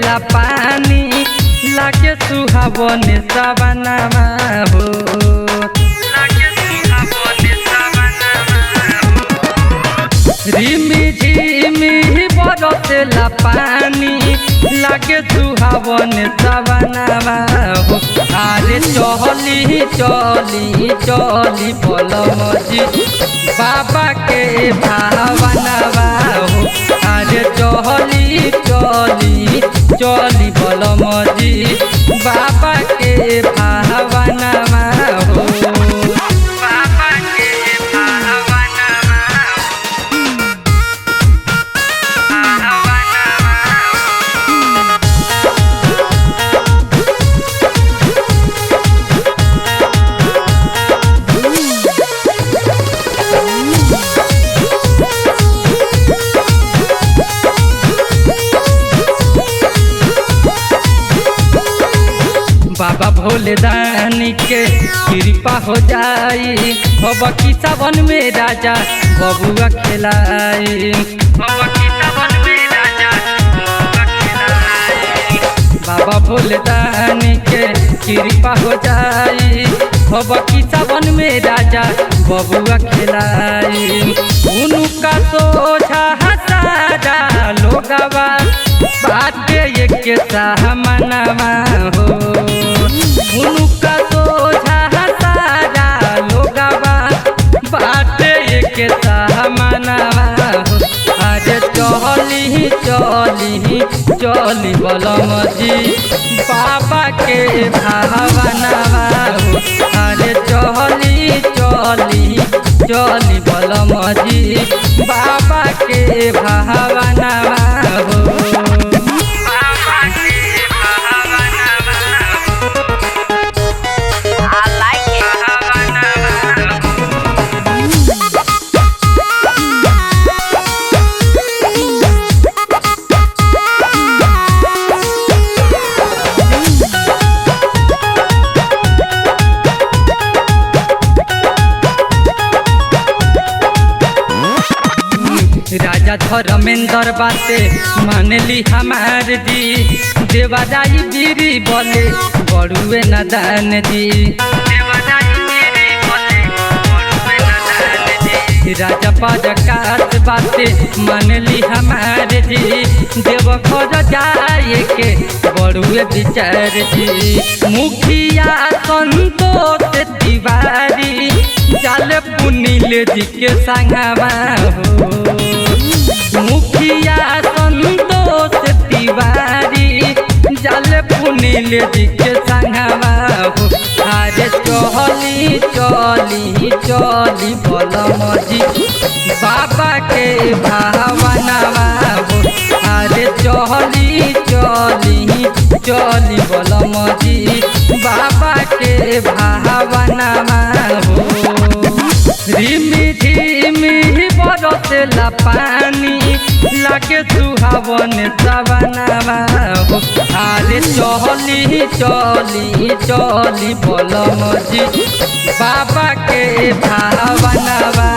बरसेला पानी लागे सुहावन सवनमा हो रिमी झिमी बरसेला पानी लागे सुहावन सवनमा हो अरे चली चली चली बलमजी बाबा के भावनवा हो अरे चली चली चली बलमजी बाबा के भावनवा हो बाबा के भावनवा बाबा भोले दानी के कृपा हो जाई अब की सावन में राजा बबुआ खिलाई बाबा भोले दानी के कृपा हो जाई अब की सावन में राजा बबुआ खिलाई उनका सोझा सारा लोगवा बाटे एक सहमनवा हो उनका सोझा सारा लोगवा बाटे एक सहमनवा हो अरे चली चली चली बलमजी बाबा के भावनवा हो अरे चली चली चली बलमजी बाबा के भावनवा हो राजा धर्मेंद्र बाते मानली हमार दी देवादाई बीरी बोले बड़ुए नदान दी राजा पजकात बाते मानली हमार दी देव घर जाए के बड़ुए विचार दी मुखिया संतोष तिवारी चल पुनिल जी के संगवा हो मुखिया संतोष तिवारी जल पुनिल जी के संगवा हो अरे चली चली चली बलमजी बाबा के भावनवा हो अरे चली चली चली बलमजी बाबा के भावनवा हो रिमी झिमी बरसेला पानी लागे सुहावन सवनमा हो अरे चली चली चली बलमजी बाबा के भावनवा